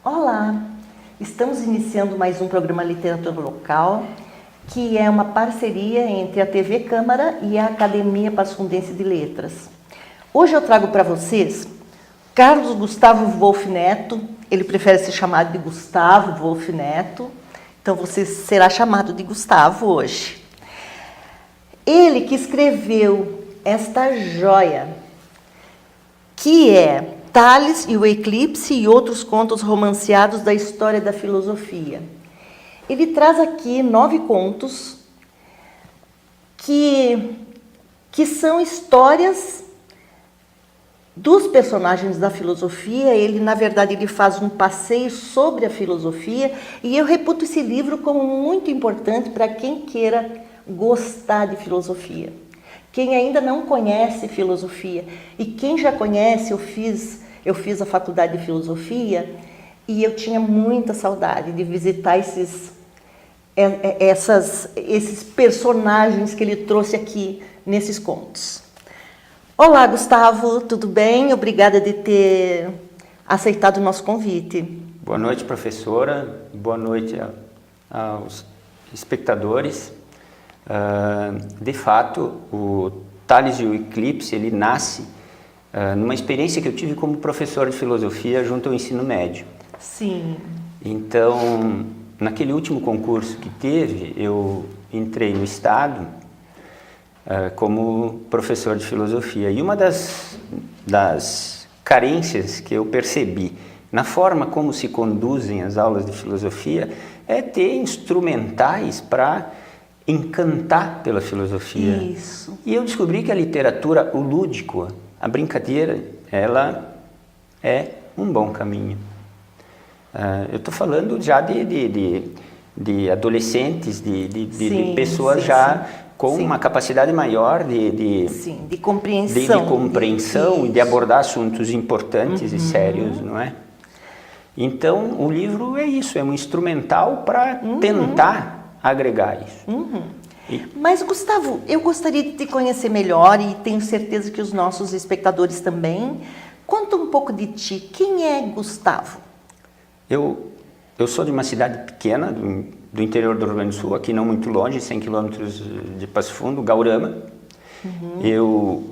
Olá, estamos iniciando mais um programa Literatura Local, que é uma parceria entre a TV Câmara e a Academia Passo Fundense de Letras. Hoje eu trago para vocês Carlos Gustavo Wolff Neto, ele prefere ser chamado de Gustavo Wolff Neto, então você será chamado de Gustavo hoje. Ele que escreveu esta joia, que é Tales e o Eclipse e outros contos romanceados da história da filosofia. Ele traz aqui 9 contos que são histórias dos personagens da filosofia. Ele, na verdade, ele faz um passeio sobre a filosofia e eu reputo esse livro como muito importante para quem queira gostar de filosofia. Quem ainda não conhece filosofia e quem já conhece, eu fiz a faculdade de filosofia e eu tinha muita saudade de visitar esses personagens que ele trouxe aqui nesses contos. Olá, Gustavo, tudo bem? Obrigada de ter aceitado o nosso convite. Boa noite, professora. Boa noite aos espectadores. De fato, o Tales e o Eclipse, ele nasce numa experiência que eu tive como professor de filosofia junto ao ensino médio. Sim. Então, naquele último concurso que teve, eu entrei no Estado como professor de filosofia. E uma das carências que eu percebi na forma como se conduzem as aulas de filosofia é ter instrumentais para encantar pela filosofia. Isso. E eu descobri que a literatura, o lúdico, a brincadeira, ela é um bom caminho. Eu estou falando já de adolescentes, de pessoas já com uma capacidade maior de compreensão. De compreensão e de abordar assuntos importantes e sérios, não é? Então, o livro é isso, é um instrumental para tentar agregar isso. Mas, Gustavo, eu gostaria de te conhecer melhor e tenho certeza que os nossos espectadores também. Conta um pouco de ti. Quem é Gustavo? Eu sou de uma cidade pequena, do interior do Rio Grande do Sul, aqui não muito longe, 100 quilômetros de Passo Fundo, Gaurama. Eu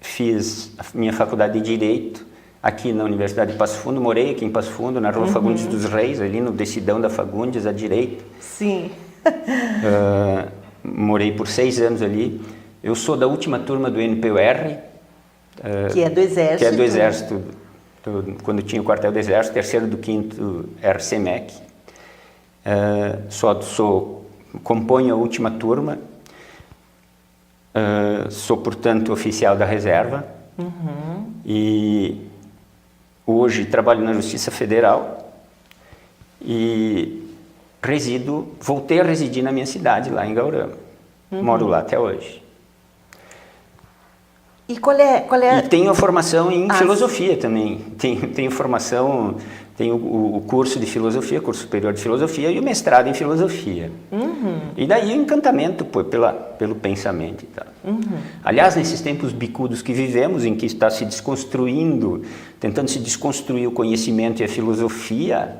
fiz a minha faculdade de Direito aqui na Universidade de Passo Fundo, morei aqui em Passo Fundo, na Rua Fagundes dos Reis, ali no Decidão da Fagundes, à direita. Sim. Morei por 6 anos ali. Eu sou da última turma do NPUR. Que é do Exército. Que é do Exército, quando tinha o quartel do Exército, terceiro do 5º RCMEC. Componho a última turma. Sou, portanto, oficial da reserva. E hoje trabalho na Justiça Federal e voltei a residir na minha cidade, lá em Gaurama. Moro lá até hoje. E qual é... E tenho a formação em filosofia também. Tenho formação, tenho o curso de filosofia, curso superior de filosofia e o mestrado em filosofia. E daí o encantamento pelo pensamento e tal. Aliás, nesses tempos bicudos que vivemos, em que está se desconstruindo, tentando se desconstruir o conhecimento e a filosofia,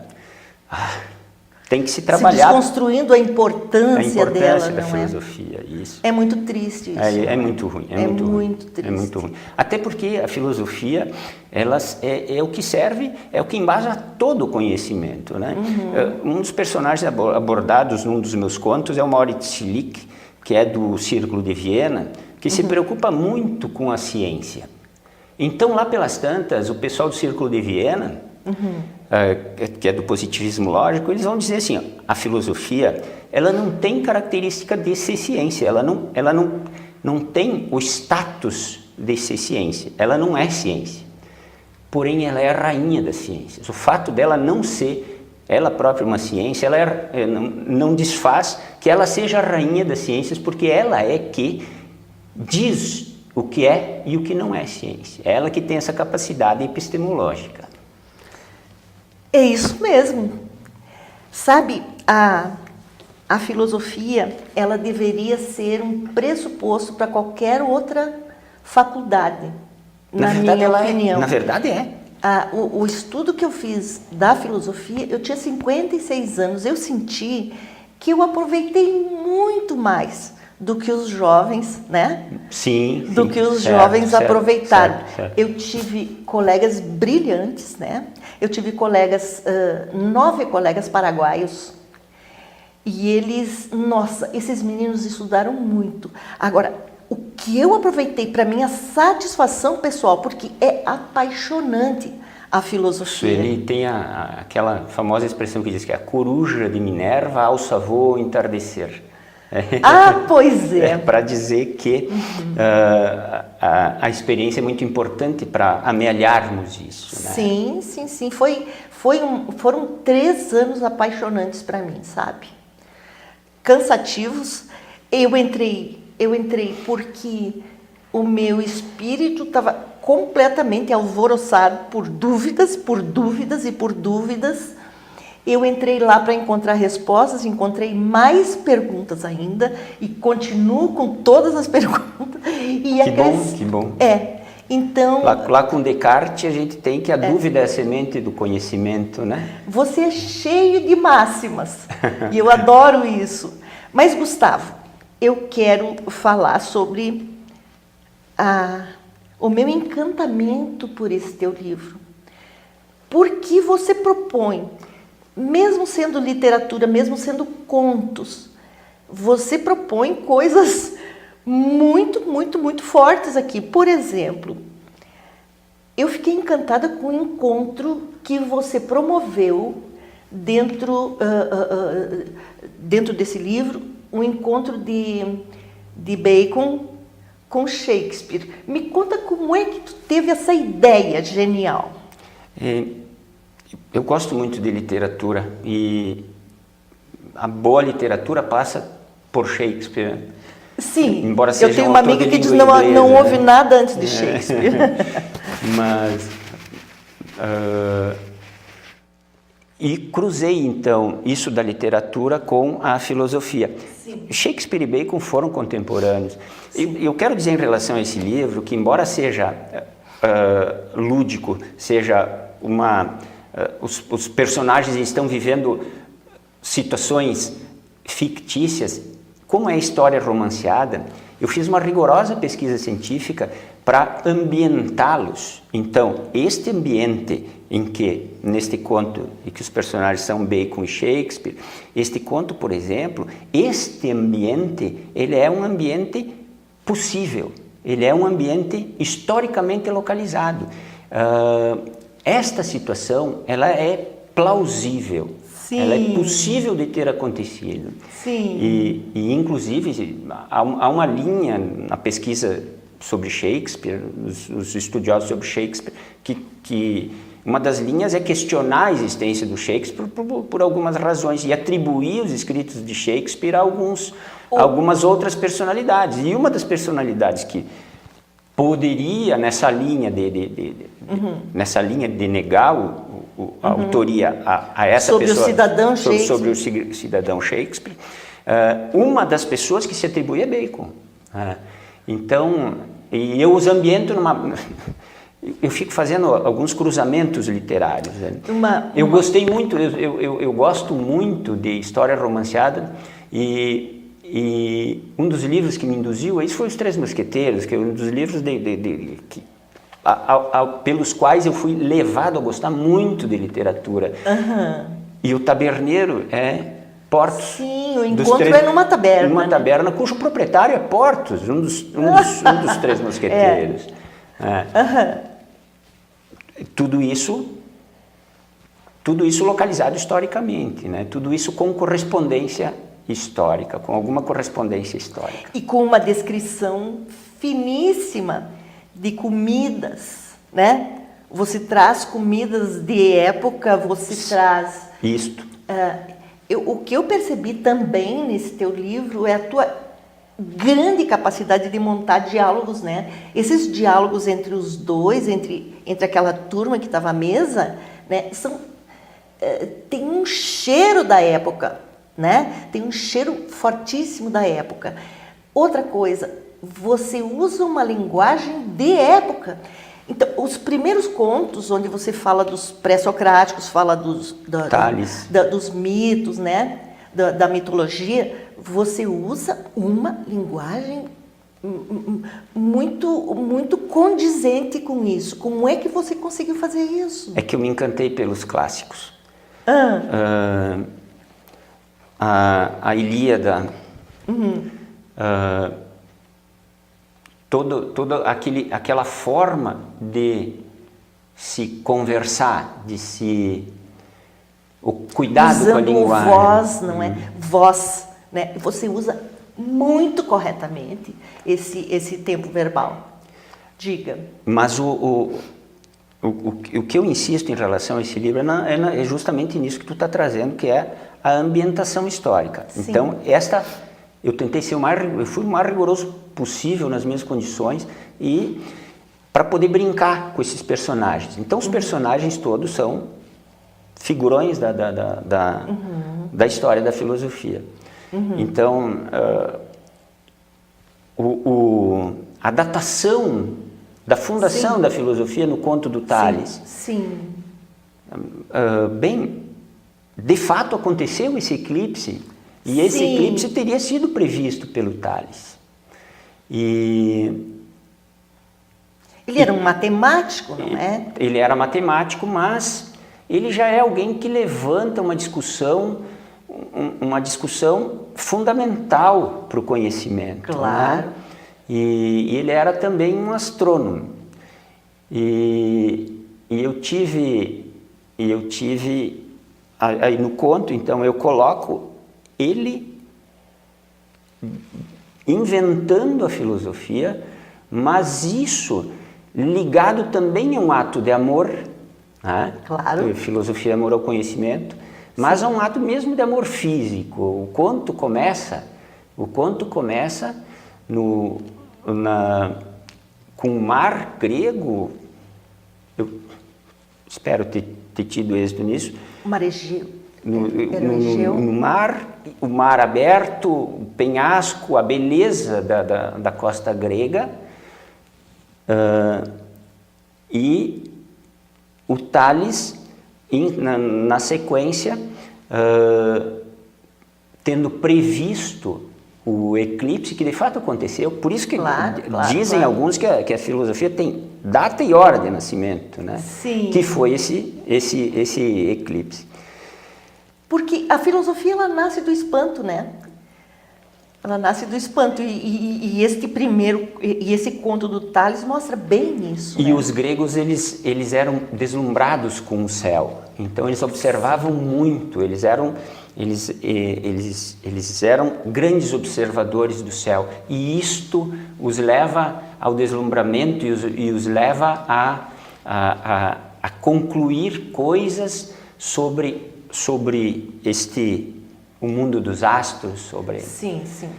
tem que se trabalhar. Se desconstruindo a importância dela, da não filosofia, isso. É muito triste isso. É muito ruim. É muito triste. É muito ruim. Até porque a filosofia, é o que serve, é o que embasa todo o conhecimento, né? Um dos personagens abordados num dos meus contos é o Moritz Schlick, que é do Círculo de Viena, que se preocupa muito com a ciência. Então, lá pelas tantas, o pessoal do Círculo de Viena, que é do positivismo lógico, eles vão dizer assim, a filosofia, ela não tem característica de ser ciência, ela não tem o status de ser ciência, ela não é ciência, porém ela é a rainha das ciências. O fato dela não ser ela própria uma ciência, não desfaz que ela seja a rainha das ciências, porque ela é que diz o que é e o que não é ciência, é ela que tem essa capacidade epistemológica. É isso mesmo. Sabe, a filosofia, ela deveria ser um pressuposto para qualquer outra faculdade, na minha opinião. Na verdade é. O estudo que eu fiz da filosofia, eu tinha 56 anos, eu senti que eu aproveitei muito mais do que os jovens, né? Sim. Do que os jovens aproveitaram. Certo. Eu tive colegas brilhantes, né? Eu tive colegas, 9 colegas paraguaios, e eles, nossa, esses meninos estudaram muito. Agora, o que eu aproveitei para minha satisfação pessoal, porque é apaixonante a filosofia. Ele tem aquela famosa expressão que diz que a coruja de Minerva alça voo ao entardecer. Pois é. Para dizer que a experiência é muito importante para amealharmos isso, né? Sim. Foram 3 anos apaixonantes para mim, sabe? Cansativos. Eu entrei porque o meu espírito estava completamente alvoroçado por dúvidas. Eu entrei lá para encontrar respostas, encontrei mais perguntas ainda e continuo com todas as perguntas. Que bom. Então, lá com Descartes a gente tem que a dúvida é a semente do conhecimento, né? Você é cheio de máximas e eu adoro isso. Mas, Gustavo, eu quero falar sobre o meu encantamento por esse teu livro. Porque você propõe, mesmo sendo literatura, mesmo sendo contos, você propõe coisas muito fortes aqui. Por exemplo, eu fiquei encantada com o encontro que você promoveu dentro desse livro, um encontro de Bacon com Shakespeare. Me conta como é que tu teve essa ideia genial. Eu gosto muito de literatura e a boa literatura passa por Shakespeare. Sim, embora seja eu tenho uma amiga que diz que não ouve nada antes de Shakespeare. Mas e cruzei então isso da literatura com a filosofia. Sim. Shakespeare e Bacon foram contemporâneos. Eu quero dizer em relação a esse livro que, embora seja lúdico, seja os personagens estão vivendo situações fictícias, como é história romanceada, eu fiz uma rigorosa pesquisa científica para ambientá-los. Então, este ambiente neste conto, em que os personagens são Bacon e Shakespeare, este conto, por exemplo, este ambiente, ele é um ambiente possível, ele é um ambiente historicamente localizado. Esta situação, ela é plausível. Sim. Ela é possível de ter acontecido. Sim. E inclusive, há uma linha na pesquisa sobre Shakespeare, os estudiosos sobre Shakespeare, que uma das linhas é questionar a existência do Shakespeare por algumas razões e atribuir os escritos de Shakespeare a algumas outras personalidades. E uma das personalidades que poderia, nessa linha de negar a autoria a essa sobre pessoa, o cidadão Shakespeare. Sobre o cidadão Shakespeare, uma das pessoas que se atribui é Bacon. Então, e eu os ambiento eu fico fazendo alguns cruzamentos literários. Eu gostei muito, eu gosto muito de história romanceada e um dos livros que me induziu a isso foi Os Três Mosqueteiros, que é um dos livros pelos quais eu fui levado a gostar muito de literatura. E o Taberneiro é Portos. Sim, o encontro é numa taberna. Numa taberna cujo proprietário é Portos, um dos Três Mosqueteiros. Tudo isso localizado historicamente, né? Tudo isso com correspondência histórica, com alguma correspondência histórica. E com uma descrição finíssima de comidas, né? Você traz comidas de época, você traz... Isto. O que eu percebi também nesse teu livro é a tua grande capacidade de montar diálogos, né? Esses diálogos entre os dois, entre aquela turma que estava à mesa, né? Tem um cheiro da época. né? Tem um cheiro fortíssimo da época. Outra coisa, você usa uma linguagem de época. Então, os primeiros contos, onde você fala dos pré-socráticos, fala dos mitos, né? Da mitologia, você usa uma linguagem muito condizente com isso. Como é que você conseguiu fazer isso? É que eu me encantei pelos clássicos. A Ilíada, toda aquela forma de se conversar, o cuidado usando com a linguagem. O voz, não é? Voz, né? Você usa muito corretamente esse tempo verbal. Diga. Mas o que eu insisto em relação a esse livro é justamente nisso que tu está trazendo, que é a ambientação histórica. Sim. Então, eu tentei eu fui o mais rigoroso possível nas minhas condições e para poder brincar com esses personagens. Então, os personagens todos são figurões da história da filosofia. Então, a datação da fundação da filosofia no conto do Tales. Sim. De fato aconteceu esse eclipse, e esse eclipse teria sido previsto pelo Tales. Ele era um matemático, não é? Ele era matemático, mas ele já é alguém que levanta uma discussão fundamental para o conhecimento. Claro. Né? E ele era também um astrônomo. E eu tive aí no conto, então eu coloco ele inventando a filosofia, mas isso ligado também a um ato de amor, né? Claro. Filosofia, amor ao conhecimento, mas a um ato mesmo de amor físico. O conto começa com o mar grego. Eu espero ter tido êxito nisso. O mar Egeu. No mar, o mar aberto, o penhasco, a beleza da costa grega, e o Tales, na sequência, tendo previsto o eclipse, que de fato aconteceu. Por isso que dizem alguns que a filosofia tem data e hora de nascimento, né? Sim. Que foi esse eclipse. Porque a filosofia, ela nasce do espanto, né? Ela nasce do espanto, e esse conto do Tales mostra bem isso. E né? os gregos, eles eram deslumbrados com o céu, então eles observavam muito, eles eram grandes observadores do céu, e isto os leva ao deslumbramento e os leva a concluir coisas sobre o mundo dos astros, sobre... Sim, sim.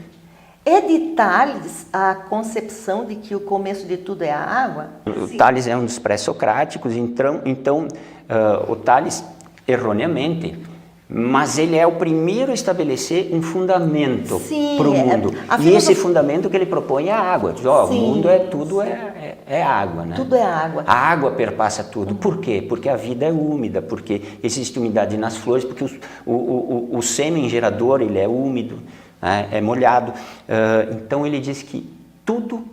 É de Tales a concepção de que o começo de tudo é a água? O Tales é um dos pré-socráticos, então o Tales, erroneamente, mas ele é o primeiro a estabelecer um fundamento para o mundo. E esse fundamento que ele propõe é a água. O mundo é água, né? Tudo é água. A água perpassa tudo. Por quê? Porque a vida é úmida, porque existe umidade nas flores, porque o sêmen gerador ele é úmido, né? É molhado. Então ele diz que tudo,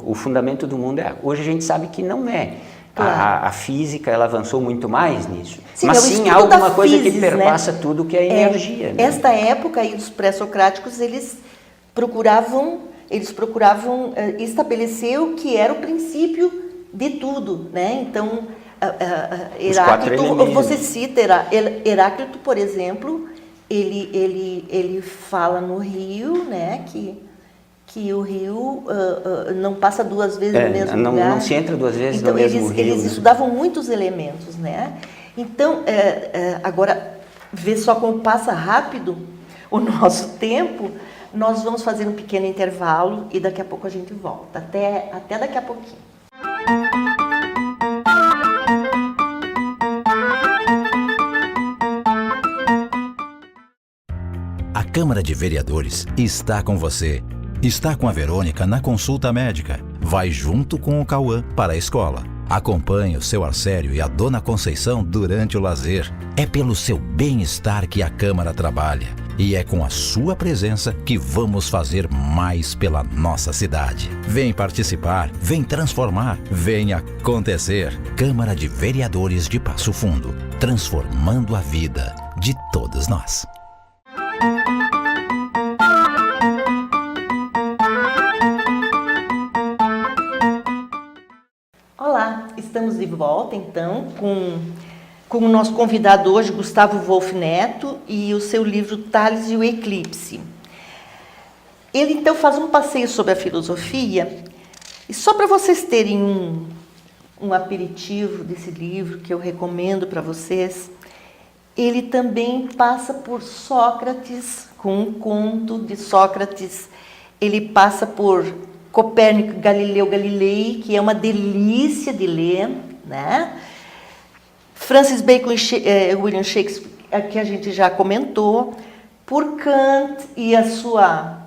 o fundamento do mundo é água. Hoje a gente sabe que não é. Claro. A física, ela avançou muito mais nisso. Sim, mas sim alguma coisa physis, que perpassa, né? Tudo, que é energia. Né? Esta época aí dos pré-socráticos, eles procuravam estabelecer o que era o princípio de tudo, né? Então, Heráclito, você cita Heráclito, por exemplo, ele fala no rio, né, que o rio não passa duas vezes no mesmo lugar. Não se entra duas vezes então, no mesmo rio. Eles estudavam muitos elementos, né? Então, agora, vê só como passa rápido o nosso tempo. Nós vamos fazer um pequeno intervalo e daqui a pouco a gente volta. Até daqui a pouquinho. Câmara de Vereadores está com você. Está com a Verônica na consulta médica. Vai junto com o Cauã para a escola. Acompanhe o seu Arcério e a Dona Conceição durante o lazer. É pelo seu bem-estar que a Câmara trabalha. E é com a sua presença que vamos fazer mais pela nossa cidade. Vem participar, vem transformar, vem acontecer. Câmara de Vereadores de Passo Fundo, transformando a vida de todos nós. Olá, estamos de volta então com o nosso convidado hoje, Gustavo Wolff Neto, e o seu livro Tales e o Eclipse. Ele então faz um passeio sobre a filosofia, e só para vocês terem um aperitivo desse livro que eu recomendo para vocês, ele também passa por Sócrates, com um conto de Sócrates, ele passa por Copérnico, Galileu Galilei, que é uma delícia de ler, né? Francis Bacon e William Shakespeare, que a gente já comentou, por Kant e a sua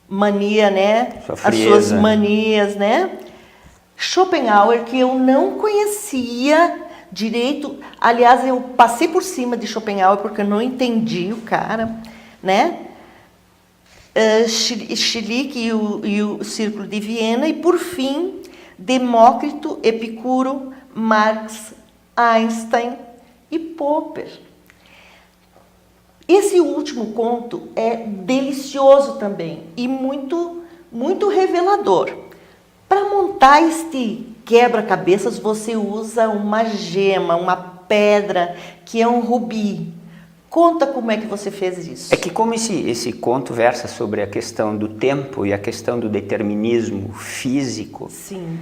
mania, né? As suas manias, né? Schopenhauer, que eu não conhecia direito, aliás, eu passei por cima de Schopenhauer porque eu não entendi o cara, né? Schlick e o Círculo de Viena, e por fim, Demócrito, Epicuro, Marx, Einstein e Popper. Esse último conto é delicioso também e muito, muito revelador. Para montar este quebra-cabeças, você usa uma gema, uma pedra, que é um rubi. Conta como é que você fez isso. É que como esse conto versa sobre a questão do tempo e a questão do determinismo físico, sim,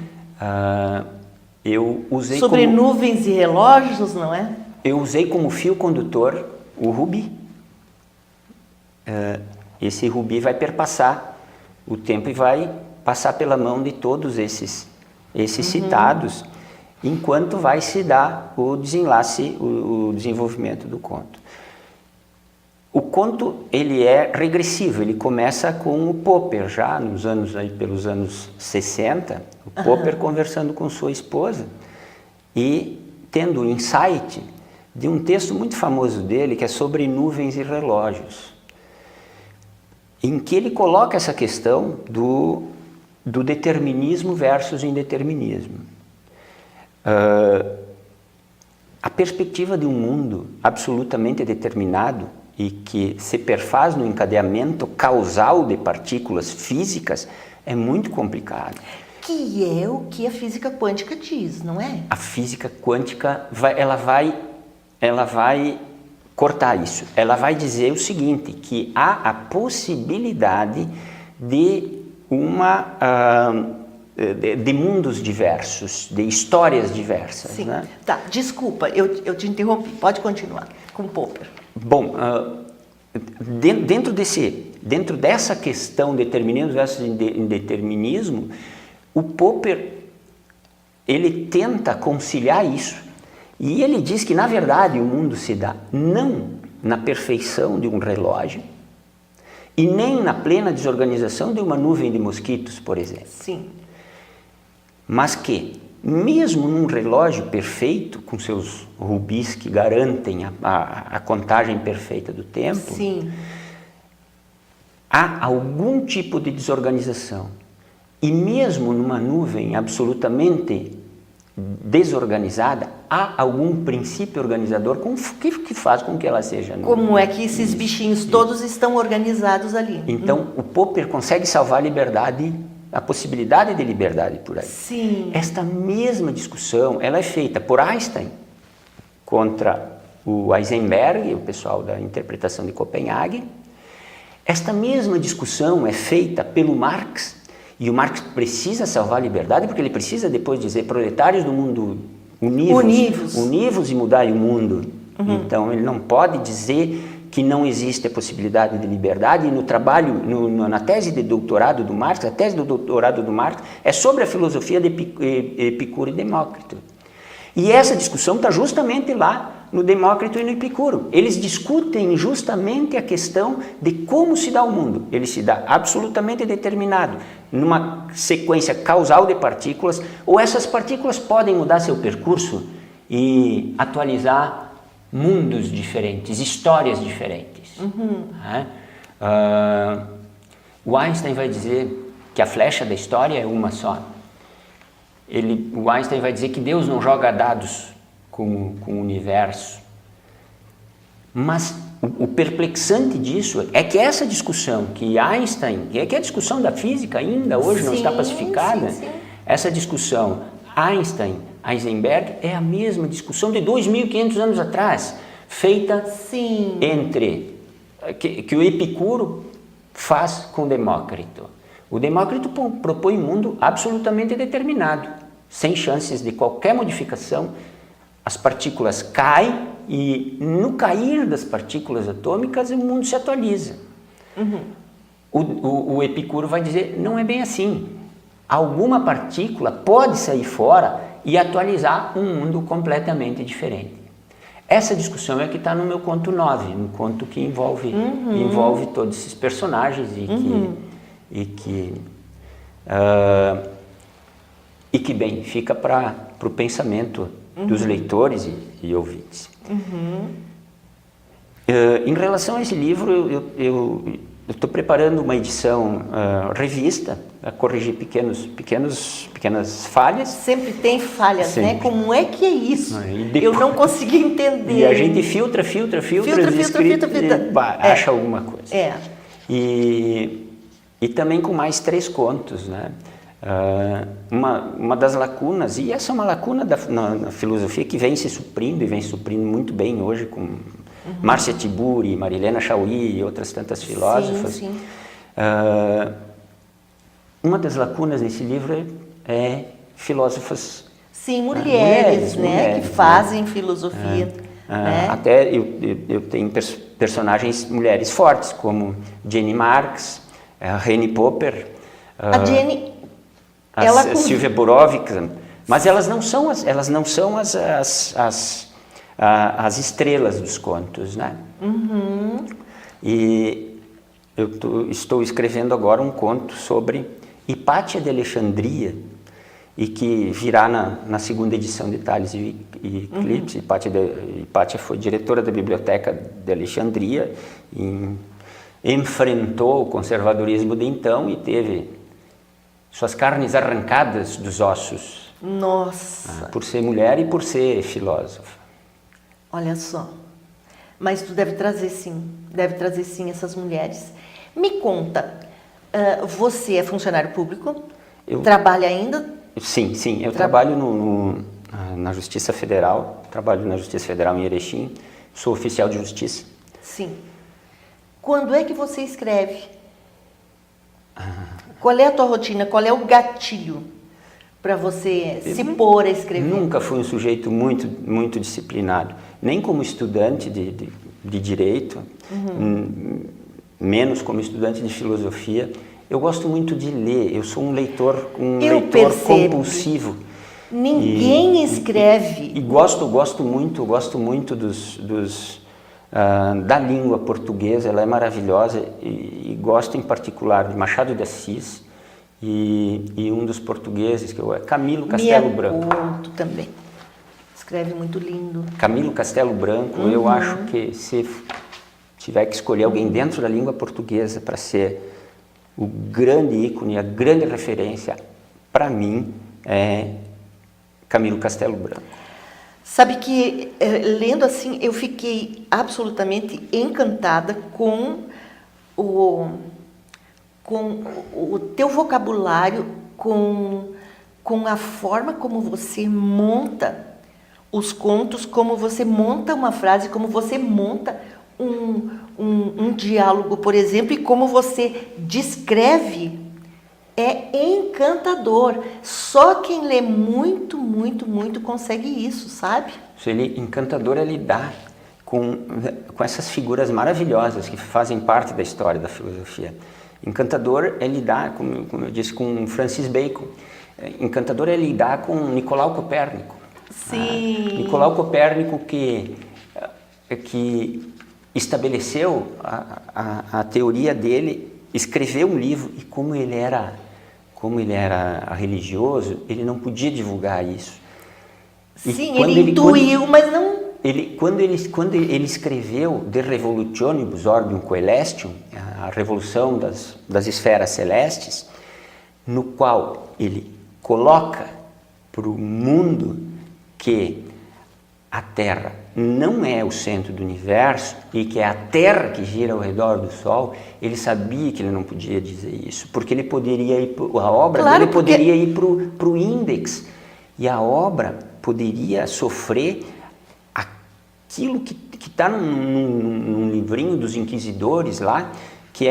eu usei sobre nuvens e relógios, não é? Eu usei como fio condutor o rubi. Esse rubi vai perpassar o tempo e vai passar pela mão de todos esses citados, enquanto vai se dar o desenlace, o desenvolvimento do conto. O conto, ele é regressivo, ele começa com o Popper, já pelos anos 60, o Popper conversando com sua esposa e tendo o insight de um texto muito famoso dele, que é sobre nuvens e relógios, em que ele coloca essa questão do determinismo versus indeterminismo. A perspectiva de um mundo absolutamente determinado e que se perfaz no encadeamento causal de partículas físicas é muito complicado. Que é o que a física quântica diz, não é? A física quântica ela vai cortar isso. Ela vai dizer o seguinte, que há a possibilidade de de mundos diversos, de histórias diversas. Sim. Né? Tá, desculpa, eu te interrompi. Pode continuar com Popper. Bom, dentro dessa questão determinismo versus indeterminismo, o Popper, ele tenta conciliar isso. E ele diz que, na verdade, o mundo se dá não na perfeição de um relógio e nem na plena desorganização de uma nuvem de mosquitos, por exemplo. Sim. Mas que, mesmo num relógio perfeito, com seus rubis que garantem a contagem perfeita do tempo, sim, há algum tipo de desorganização. E mesmo numa nuvem absolutamente desorganizada, há algum princípio organizador que faz com que ela seja nuvem. Como é que esses bichinhos todos estão organizados ali? Então, o Popper consegue salvar a liberdade, a possibilidade de liberdade por aí. Sim. Esta mesma discussão, ela é feita por Einstein contra o Heisenberg, o pessoal da interpretação de Copenhague. Esta mesma discussão é feita pelo Marx, e o Marx precisa salvar a liberdade, porque ele precisa depois dizer, proletários do mundo, univos e mudai o mundo. Então, ele não pode dizer que não existe a possibilidade de liberdade, e no trabalho, na tese de doutorado do Marx, a tese do doutorado do Marx é sobre a filosofia de Epicuro e Demócrito. E essa discussão está justamente lá no Demócrito e no Epicuro. Eles discutem justamente a questão de como se dá o mundo. Ele se dá absolutamente determinado, numa sequência causal de partículas, ou essas partículas podem mudar seu percurso e atualizar mundos diferentes, histórias diferentes. O Einstein vai dizer que a flecha da história é uma só. O Einstein vai dizer que Deus não joga dados com o universo. Mas o perplexante disso é que essa discussão que Einstein, que é a discussão da física ainda hoje não está pacificada, essa discussão Einstein-Heisenberg é a mesma discussão de 2.500 anos atrás, feita entre que o Epicuro faz com Demócrito. O Demócrito propõe um mundo absolutamente determinado, sem chances de qualquer modificação. As partículas caem e, no cair das partículas atômicas, o mundo se atualiza. O Epicuro vai dizer, não é bem assim. Alguma partícula pode sair fora e atualizar um mundo completamente diferente. Essa discussão é que está no meu conto 9, um conto que envolve todos esses personagens e que bem, fica para o pensamento dos leitores e ouvintes. Em relação a esse livro, eu estou preparando uma edição revista, a corrigir pequenas falhas. Sempre tem falhas, Sempre. né? Como é que é isso? Eu não consegui entender. E a gente filtra acha alguma coisa. E também com mais 3 contos, né? Uma das lacunas, e essa é uma lacuna na filosofia que vem se suprindo e vem suprindo muito bem hoje com Márcia Tiburi, Marilena Chauí e outras tantas filósofas. Uma das lacunas nesse livro é filósofas. Sim, mulheres, né? Que fazem filosofia. Né? Até eu tenho personagens mulheres fortes, como Jenny Marx, Reni Popper, a Jenny, Silvia Borovic, mas elas não são as estrelas dos contos, né? E eu estou escrevendo agora um conto sobre Hipátia de Alexandria, e que virá na segunda edição de Tales e Eclipse. Hipátia foi diretora da Biblioteca de Alexandria, enfrentou o conservadorismo de então e teve suas carnes arrancadas dos ossos. Nossa! Por ser mulher e por ser filósofa. Olha só. Mas tu deve trazer sim essas mulheres. Me conta, você é funcionário público? Trabalha ainda? Sim. Eu trabalho na Justiça Federal, em Erechim, sou oficial de justiça. Sim. Quando é que você escreve? Qual é a tua rotina? Qual é o gatilho para você se pôr a escrever? Nunca fui um sujeito muito disciplinado, nem como estudante de direito, menos como estudante de filosofia. Eu gosto muito de ler, eu sou um leitor compulsivo. Ninguém escreve. E gosto muito da língua portuguesa, ela é maravilhosa, e gosto em particular de Machado de Assis e um dos portugueses, que é Camilo Castelo Branco. Tu também. Escreve muito lindo. Camilo Castelo Branco, eu acho que se tiver que escolher alguém dentro da língua portuguesa para ser o grande ícone, a grande referência, para mim, é Camilo Castelo Branco. Sabe que, lendo assim, eu fiquei absolutamente encantada com o teu vocabulário, com a forma como você monta os contos, como você monta uma frase, como você monta um diálogo, por exemplo, e como você descreve. É encantador. Só quem lê muito consegue isso, sabe? Encantador é lidar com essas figuras maravilhosas que fazem parte da história da filosofia. Encantador é lidar, como eu disse, com Francis Bacon. Encantador é lidar com Nicolau Copérnico. Sim. Nicolau Copérnico, que que estabeleceu a teoria dele, escreveu um livro, e como ele era religioso, ele não podia divulgar isso. Sim, ele intuiu, mas não... Quando ele escreveu De Revolutionibus Orbium Coelestium, a revolução das esferas celestes, no qual ele coloca para o mundo que a Terra não é o centro do universo e que é a Terra que gira ao redor do Sol, ele sabia que ele não podia dizer isso, porque ele poderia ir, a obra dele poderia ir para o índex, e a obra poderia sofrer aquilo que está num livrinho dos inquisidores lá, que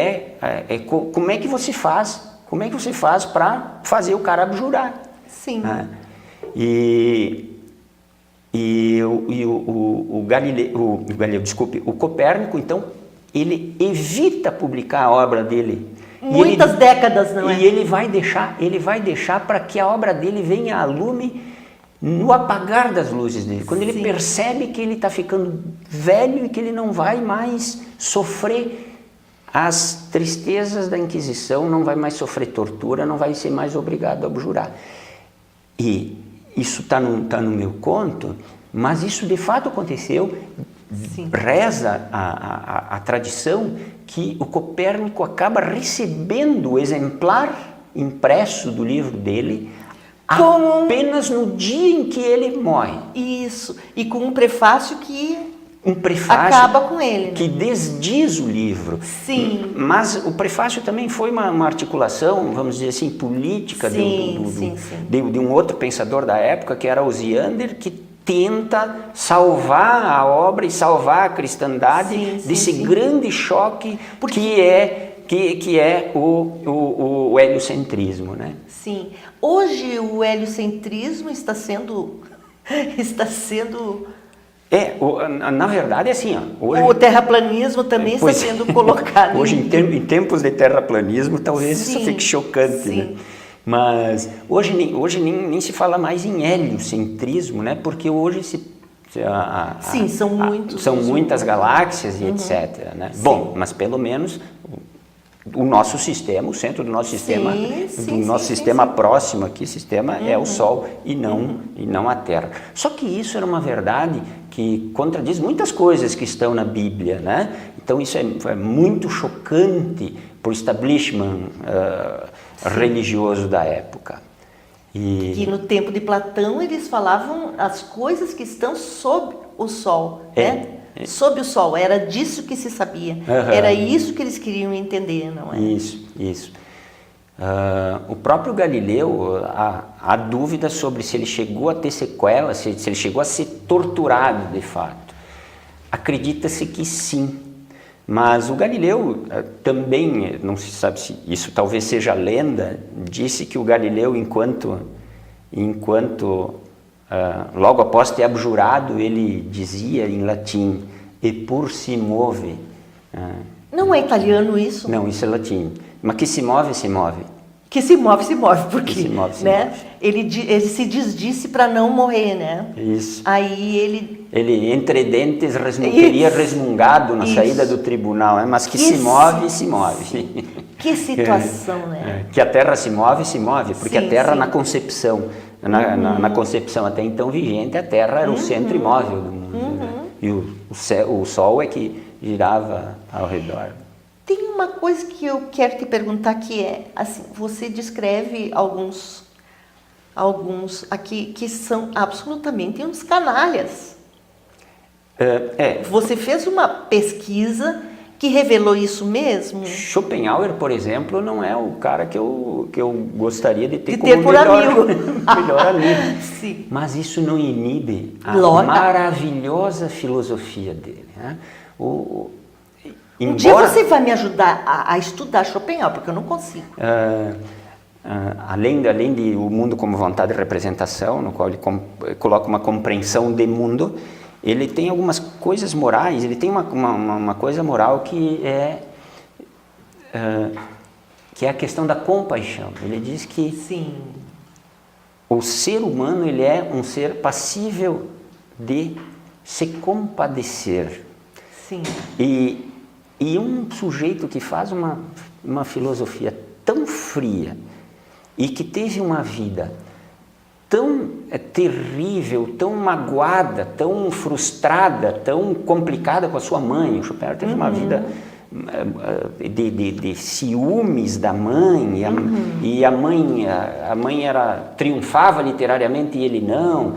como é que você faz? Como é que você faz para fazer o cara abjurar? Sim. O Copérnico, então, ele evita publicar a obra dele. Muitas décadas, não é? E ele vai deixar para que a obra dele venha a lume no apagar das luzes dele. Quando ele percebe que ele está ficando velho e que ele não vai mais sofrer as tristezas da Inquisição, não vai mais sofrer tortura, não vai ser mais obrigado a abjurar. E isso está no meu conto, mas isso de fato aconteceu. Sim. Reza a tradição que o Copérnico acaba recebendo o exemplar impresso do livro dele apenas no dia em que ele morre. Isso, e com um prefácio que acaba com ele, né? Que desdiz o livro. Sim. Mas o prefácio também foi uma articulação, vamos dizer assim, política de um outro pensador da época, que era Osiander, que tenta salvar a obra e salvar a cristandade desse grande choque que é o heliocentrismo, né? Sim. Hoje o heliocentrismo está sendo na verdade é assim, ó, hoje, o terraplanismo também está sendo colocado. Hoje, em tempos de terraplanismo, talvez isso fique chocante, né? Mas hoje nem se fala mais em heliocentrismo, né? Porque hoje são muitas galáxias e etc. Né? Bom, mas pelo menos o nosso sistema, o centro do nosso sistema próximo aqui, é o Sol e não a Terra. Só que isso era uma verdade que contradiz muitas coisas que estão na Bíblia, né? Então isso é muito chocante para o establishment religioso da época. Que no tempo de Platão eles falavam as coisas que estão sob o Sol, né? Sob o Sol, era disso que se sabia. Era isso que eles queriam entender, não é? Isso. O próprio Galileu, há dúvidas sobre se ele chegou a ter sequelas, se ele chegou a ser torturado de fato. Acredita-se que sim. Mas o Galileu também, não se sabe se isso talvez seja lenda, disse que o Galileu, enquanto logo após ter abjurado, ele dizia em latim, e pur si move. Não é italiano isso? Não, isso é latim. Mas que se move, se move. Que se move, porque se move. Ele se desdisse para não morrer, né? Isso. Aí ele entre dentes teria resmungado na saída do tribunal, né? Mas que se move, se move. Que situação, né? Que a Terra se move, porque a Terra na concepção, na concepção até então vigente, a Terra era o centro imóvel do mundo. Né? E o Sol é que girava ao redor. Tem uma coisa que eu quero te perguntar que é, assim, você descreve alguns aqui que são absolutamente uns canalhas. Você fez uma pesquisa que revelou isso mesmo? Schopenhauer, por exemplo, não é o cara que eu gostaria de ter como amigo. melhor amigo. Sim. Mas isso não inibe a maravilhosa filosofia dele. Né? Um dia você vai me ajudar a estudar Schopenhauer, porque eu não consigo. Além de o mundo como vontade e representação, no qual ele coloca uma compreensão de mundo, ele tem algumas coisas morais, ele tem uma coisa moral que é a questão da compaixão. Ele diz que o ser humano ele é um ser passível de se compadecer. Sim. E um sujeito que faz uma filosofia tão fria e que teve uma vida tão terrível, tão magoada, tão frustrada, tão complicada com a sua mãe. O Schopenhauer teve uma vida de ciúmes da mãe, e a mãe triunfava literariamente e ele não.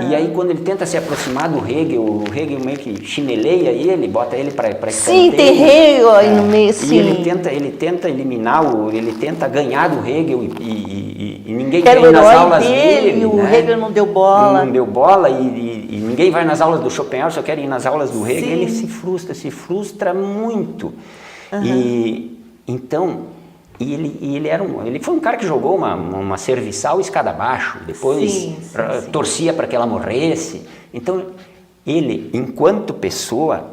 E aí quando ele tenta se aproximar do Hegel, o Hegel meio que chineleia ele, bota ele para Sim, tem Hegel aí no meio, sim. E ele tenta eliminar, ele tenta ganhar do Hegel e ninguém quer quer ir nas herói aulas dele, o né? Hegel não deu bola. Não deu bola e ninguém vai nas aulas do Schopenhauer, só querem ir nas aulas do Hegel. Ele se frustra muito. E então, ele foi um cara que jogou uma serviçal escada abaixo, depois torcia para que ela morresse. Então, ele, enquanto pessoa,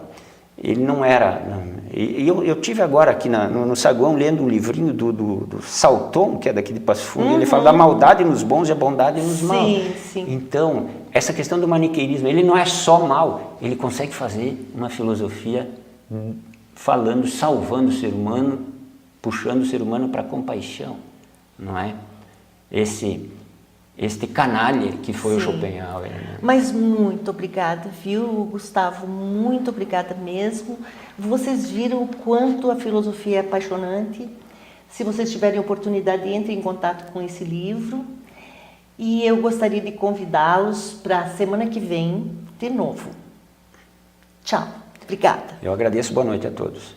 ele não era... Eu tive agora aqui no saguão lendo um livrinho do Salton, que é daqui de Passo Fundo, ele fala da maldade nos bons e a bondade nos maus. Então, essa questão do maniqueirismo, ele não é só mal, ele consegue fazer uma filosofia falando, salvando o ser humano, puxando o ser humano para a compaixão, não é? Este canalha que foi o Schopenhauer. Né? Mas muito obrigada, viu, Gustavo? Muito obrigada mesmo. Vocês viram o quanto a filosofia é apaixonante. Se vocês tiverem oportunidade, entrem em contato com esse livro. E eu gostaria de convidá-los para a semana que vem, de novo. Tchau. Obrigada. Eu agradeço. Boa noite a todos.